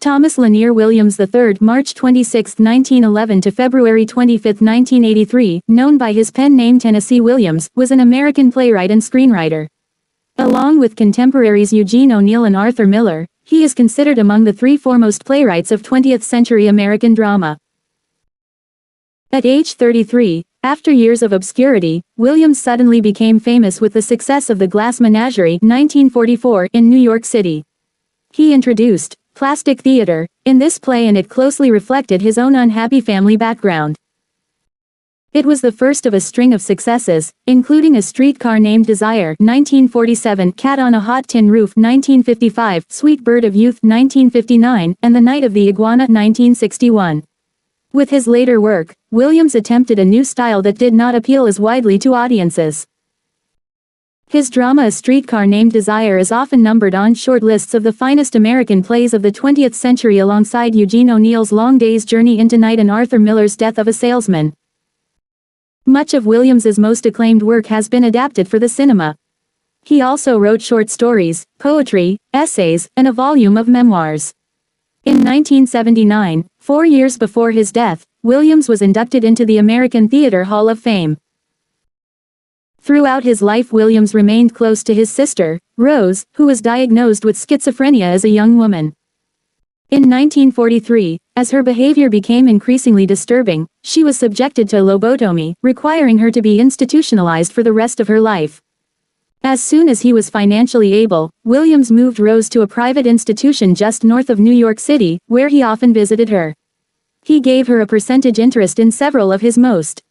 Thomas Lanier Williams III, March 26, 1911 to February 25, 1983, known by his pen name Tennessee Williams, was an American playwright and screenwriter. Along with contemporaries Eugene O'Neill and Arthur Miller, he is considered among the three foremost playwrights of 20th-century American drama. At age 33, after years of obscurity, Williams suddenly became famous with the success of The Glass Menagerie, 1944, in New York City. He introduced plastic theater in this play, and it closely reflected his own unhappy family background. It was the first of a string of successes, including A Streetcar Named Desire, 1947, Cat on a Hot Tin Roof, 1955, Sweet Bird of Youth, 1959, and The Night of the Iguana, 1961. With his later work, Williams attempted a new style that did not appeal as widely to audiences. His drama A Streetcar Named Desire is often numbered on short lists of the finest American plays of the 20th century alongside Eugene O'Neill's Long Day's Journey into Night and Arthur Miller's Death of a Salesman. Much of Williams's most acclaimed work has been adapted for the cinema. He also wrote short stories, poetry, essays, and a volume of memoirs. In 1979, 4 years before his death, Williams was inducted into the American Theatre Hall of Fame. Throughout his life, Williams remained close to his sister, Rose, who was diagnosed with schizophrenia as a young woman. In 1943, as her behavior became increasingly disturbing, she was subjected to a lobotomy, requiring her to be institutionalized for the rest of her life. As soon as he was financially able, Williams moved Rose to a private institution just north of New York City, where he often visited her. He gave her a percentage interest in several of his most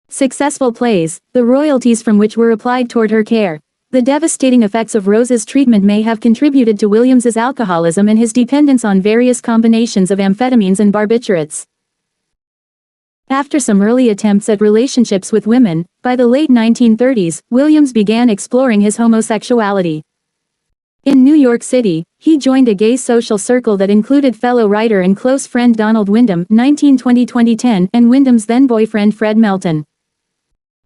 successful plays, the royalties from which were applied toward her care. The devastating effects of Rose's treatment may have contributed to Williams's alcoholism and his dependence on various combinations of amphetamines and barbiturates. After some early attempts at relationships with women, by the late 1930s, Williams began exploring his homosexuality. In New York City, he joined a gay social circle that included fellow writer and close friend Donald Wyndham, 1920-2010, and Wyndham's then-boyfriend Fred Melton.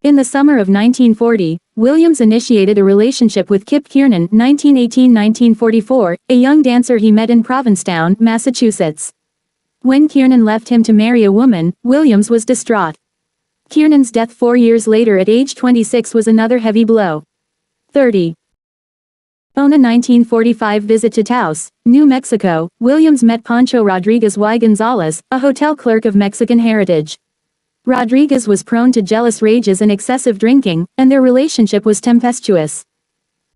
In the summer of 1940, Williams initiated a relationship with Kip Kiernan, 1918-1944, a young dancer he met in Provincetown, Massachusetts. When Kiernan left him to marry a woman, Williams was distraught. Kiernan's death 4 years later at age 26 was another heavy blow. 30. On a 1945 visit to Taos, New Mexico, Williams met Pancho Rodriguez y Gonzalez, a hotel clerk of Mexican heritage. Rodriguez was prone to jealous rages and excessive drinking, and their relationship was tempestuous.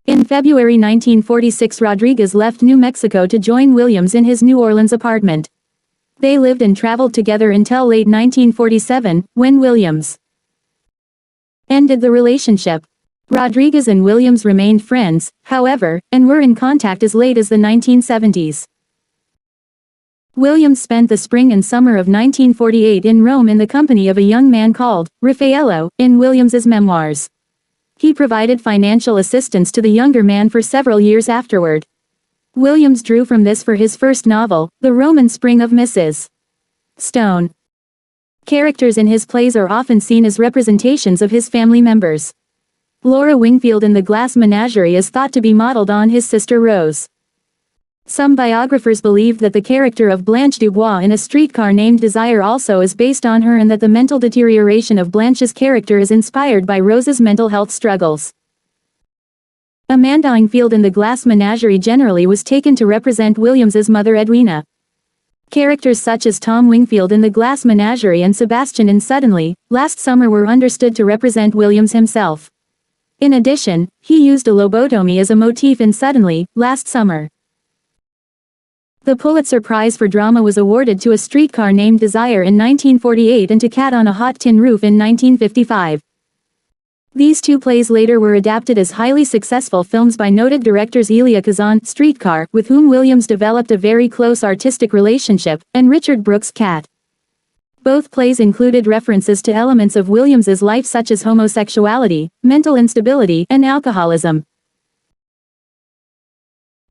In February 1946, Rodriguez left New Mexico to join Williams in his New Orleans apartment. They lived and traveled together until late 1947, when Williams ended the relationship. Rodriguez and Williams remained friends, however, and were in contact as late as the 1970s. Williams spent the spring and summer of 1948 in Rome in the company of a young man called Raffaello, in Williams's memoirs. He provided financial assistance to the younger man for several years afterward. Williams drew from this for his first novel, The Roman Spring of Mrs. Stone. Characters in his plays are often seen as representations of his family members. Laura Wingfield in The Glass Menagerie is thought to be modeled on his sister Rose. Some biographers believe that the character of Blanche Dubois in A Streetcar Named Desire also is based on her, and that the mental deterioration of Blanche's character is inspired by Rose's mental health struggles. Amanda Wingfield in The Glass Menagerie generally was taken to represent Williams's mother Edwina. Characters such as Tom Wingfield in The Glass Menagerie and Sebastian in Suddenly, Last Summer were understood to represent Williams himself. In addition, he used a lobotomy as a motif in Suddenly, Last Summer. The Pulitzer Prize for Drama was awarded to A Streetcar Named Desire in 1948 and to Cat on a Hot Tin Roof in 1955. These two plays later were adapted as highly successful films by noted directors Elia Kazan, Streetcar, with whom Williams developed a very close artistic relationship, and Richard Brooks, Cat. Both plays included references to elements of Williams's life such as homosexuality, mental instability, and alcoholism.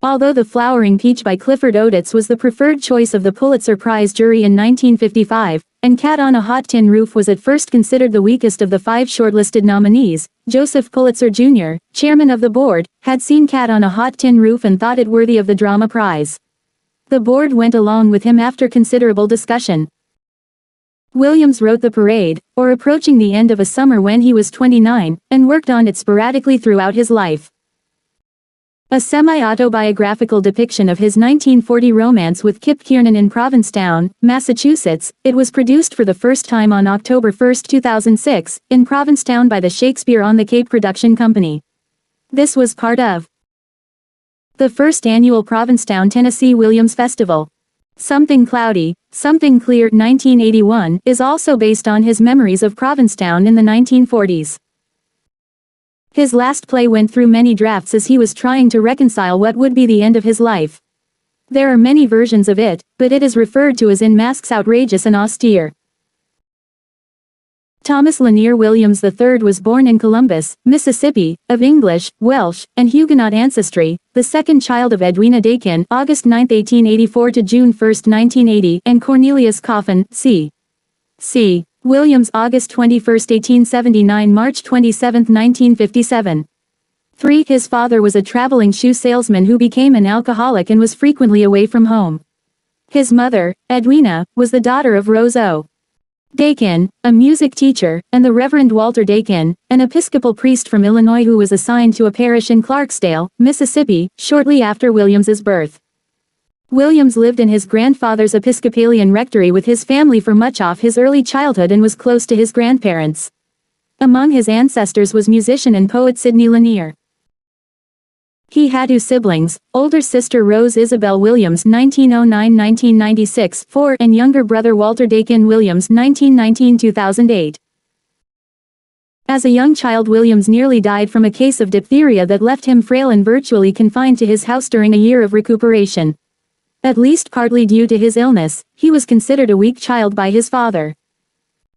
Although The Flowering Peach by Clifford Odets was the preferred choice of the Pulitzer Prize jury in 1955, and Cat on a Hot Tin Roof was at first considered the weakest of the 5 shortlisted nominees, Joseph Pulitzer Jr., chairman of the board, had seen Cat on a Hot Tin Roof and thought it worthy of the drama prize. The board went along with him after considerable discussion. Williams wrote The Parade, or Approaching the End of a Summer when he was 29, and worked on it sporadically throughout his life. A semi-autobiographical depiction of his 1940 romance with Kip Kiernan in Provincetown, Massachusetts, it was produced for the first time on October 1, 2006, in Provincetown by the Shakespeare on the Cape Production Company. This was part of the first annual Provincetown, Tennessee Williams Festival. Something Cloudy, Something Clear 1981 is also based on his memories of Provincetown in the 1940s. His last play went through many drafts as he was trying to reconcile what would be the end of his life. There are many versions of it, but it is referred to as in masks outrageous and austere. Thomas Lanier Williams III was born in Columbus, Mississippi, of English, Welsh, and Huguenot ancestry, the second child of Edwina Dakin, August 9, 1884 to June 1, 1980, and Cornelius Coffin, C. Williams, August 21, 1879, March 27, 1957. 3. His father was a traveling shoe salesman who became an alcoholic and was frequently away from home. His mother, Edwina, was the daughter of Rose O. Dakin, a music teacher, and the Reverend Walter Dakin, an Episcopal priest from Illinois who was assigned to a parish in Clarksdale, Mississippi, shortly after Williams's birth. Williams lived in his grandfather's Episcopalian rectory with his family for much of his early childhood and was close to his grandparents. Among his ancestors was musician and poet Sidney Lanier. He had 2 siblings, older sister Rose Isabel Williams 1909-1996, 4, and younger brother Walter Dakin Williams 1919-2008. As a young child, Williams nearly died from a case of diphtheria that left him frail and virtually confined to his house during a year of recuperation. At least partly due to his illness, he was considered a weak child by his father.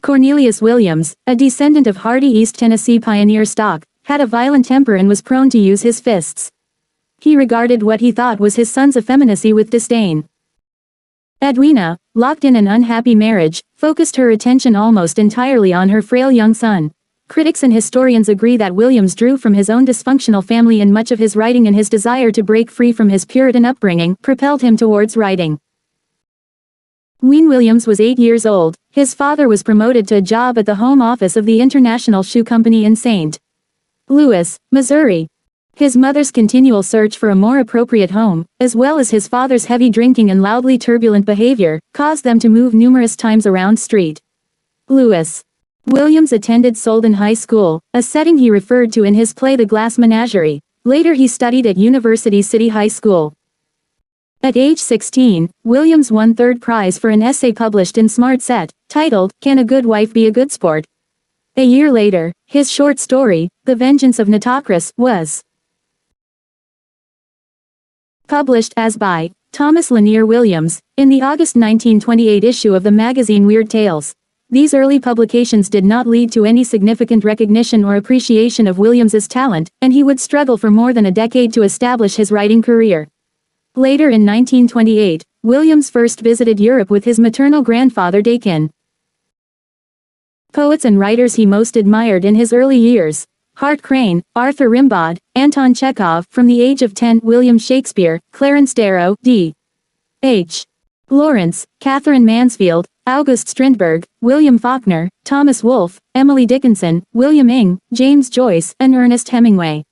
Cornelius Williams, a descendant of hardy East Tennessee pioneer stock, had a violent temper and was prone to use his fists. He regarded what he thought was his son's effeminacy with disdain. Edwina, locked in an unhappy marriage, focused her attention almost entirely on her frail young son. Critics and historians agree that Williams drew from his own dysfunctional family in much of his writing, and his desire to break free from his Puritan upbringing propelled him towards writing. When Williams was 8 years old, his father was promoted to a job at the home office of the International Shoe Company in St. Louis, Missouri. His mother's continual search for a more appropriate home, as well as his father's heavy drinking and loudly turbulent behavior, caused them to move numerous times around St. Louis. Williams attended Solden High School, a setting he referred to in his play The Glass Menagerie. Later he studied at University City High School. At age 16, Williams won third prize for an essay published in Smart Set, titled, Can a Good Wife Be a Good Sport? A year later, his short story, The Vengeance of Nitocris, was published as by Thomas Lanier Williams, in the August 1928 issue of the magazine Weird Tales. These early publications did not lead to any significant recognition or appreciation of Williams's talent, and he would struggle for more than a decade to establish his writing career. Later in 1928, Williams first visited Europe with his maternal grandfather Dakin. Poets and writers he most admired in his early years: Hart Crane, Arthur Rimbaud, Anton Chekhov. From the age of 10, William Shakespeare, Clarence Darrow, D.H. Lawrence, Catherine Mansfield, August Strindberg, William Faulkner, Thomas Wolfe, Emily Dickinson, William Ing, James Joyce, and Ernest Hemingway.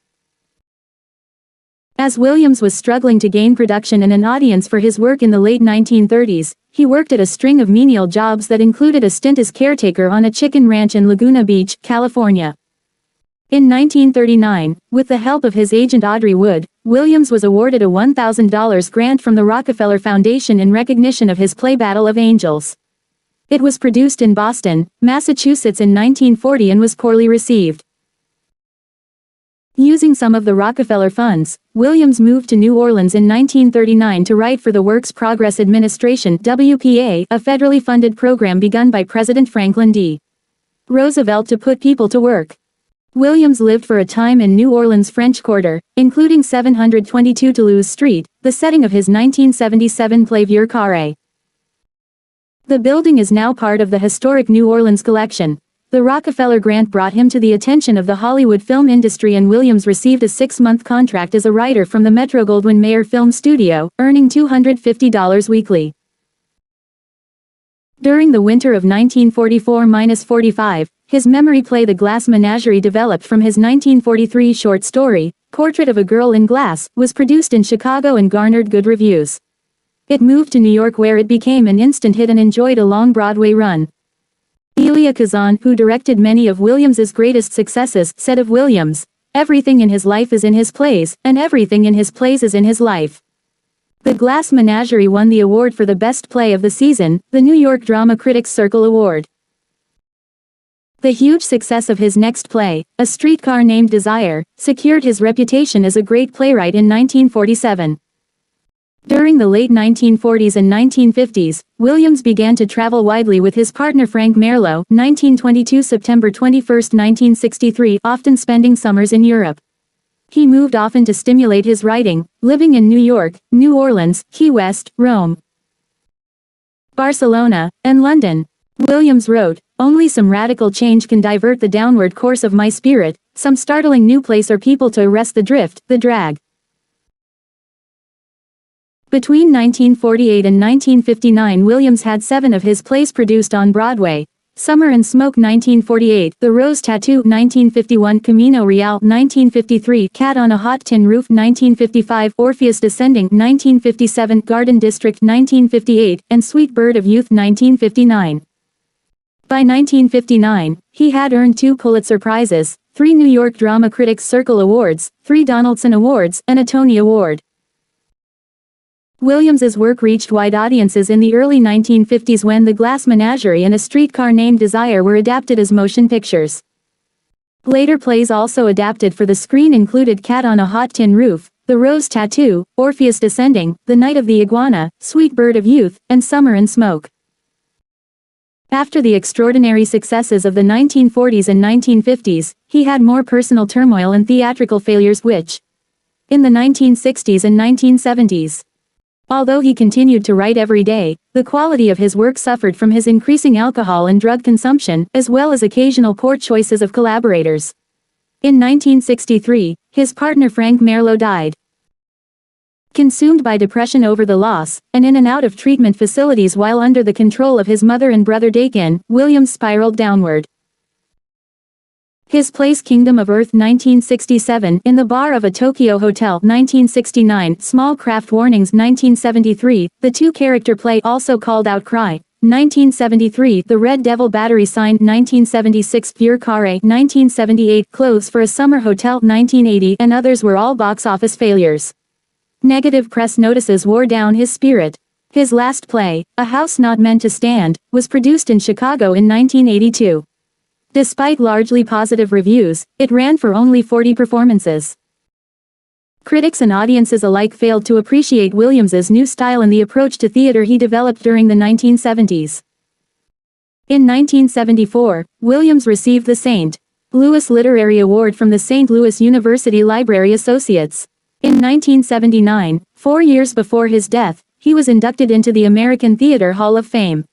As Williams was struggling to gain production and an audience for his work in the late 1930s, he worked at a string of menial jobs that included a stint as caretaker on a chicken ranch in Laguna Beach, California. In 1939, with the help of his agent Audrey Wood, Williams was awarded a $1,000 grant from the Rockefeller Foundation in recognition of his play Battle of Angels. It was produced in Boston, Massachusetts in 1940 and was poorly received. Using some of the Rockefeller funds, Williams moved to New Orleans in 1939 to write for the Works Progress Administration (WPA), a federally funded program begun by President Franklin D. Roosevelt to put people to work. Williams lived for a time in New Orleans' French Quarter, including 722 Toulouse Street, the setting of his 1977 play Vieux Carré. The building is now part of the historic New Orleans collection. The Rockefeller grant brought him to the attention of the Hollywood film industry, and Williams received a 6-month contract as a writer from the Metro-Goldwyn-Mayer Film Studio, earning $250 weekly. During the winter of 1944-45, his memory play The Glass Menagerie, developed from his 1943 short story, Portrait of a Girl in Glass, was produced in Chicago and garnered good reviews. It moved to New York, where it became an instant hit and enjoyed a long Broadway run. Elia Kazan, who directed many of Williams's greatest successes, said of Williams, "Everything in his life is in his plays, and everything in his plays is in his life." The Glass Menagerie won the award for the best play of the season, the New York Drama Critics Circle Award. The huge success of his next play, A Streetcar Named Desire, secured his reputation as a great playwright in 1947. During the late 1940s and 1950s, Williams began to travel widely with his partner Frank Merlo, 1922 September 21, 1963, often spending summers in Europe. He moved often to stimulate his writing, living in New York, New Orleans, Key West, Rome, Barcelona, and London. Williams wrote, "Only some radical change can divert the downward course of my spirit, some startling new place or people to arrest the drift, the drag." Between 1948 and 1959, Williams had 7 of his plays produced on Broadway. Summer and Smoke 1948, The Rose Tattoo 1951, Camino Real 1953, Cat on a Hot Tin Roof 1955, Orpheus Descending 1957, Garden District 1958, and Sweet Bird of Youth 1959. By 1959, he had earned 2 Pulitzer Prizes, 3 New York Drama Critics Circle Awards, 3 Donaldson Awards, and a Tony Award. Williams's work reached wide audiences in the early 1950s when The Glass Menagerie and A Streetcar Named Desire were adapted as motion pictures. Later plays also adapted for the screen included Cat on a Hot Tin Roof, The Rose Tattoo, Orpheus Descending, The Night of the Iguana, Sweet Bird of Youth, and Summer and Smoke. After the extraordinary successes of the 1940s and 1950s, he had more personal turmoil and theatrical failures which, in the 1960s and 1970s, although he continued to write every day, the quality of his work suffered from his increasing alcohol and drug consumption, as well as occasional poor choices of collaborators. In 1963, his partner Frank Merlo died. Consumed by depression over the loss, and in and out of treatment facilities while under the control of his mother and brother Dakin, Williams spiraled downward. His plays Kingdom of Earth 1967, In the Bar of a Tokyo Hotel 1969, Small Craft Warnings 1973, the 2-character play also called Outcry 1973, The Red Devil Battery Sign 1976, Vieux Carré 1978, Clothes for a Summer Hotel 1980, and others were all box office failures. Negative press notices wore down his spirit. His last play, A House Not Meant to Stand, was produced in Chicago in 1982. Despite largely positive reviews, it ran for only 40 performances. Critics and audiences alike failed to appreciate Williams's new style and the approach to theater he developed during the 1970s. In 1974, Williams received the St. Louis Literary Award from the St. Louis University Library Associates. In 1979, 4 years before his death, he was inducted into the American Theater Hall of Fame.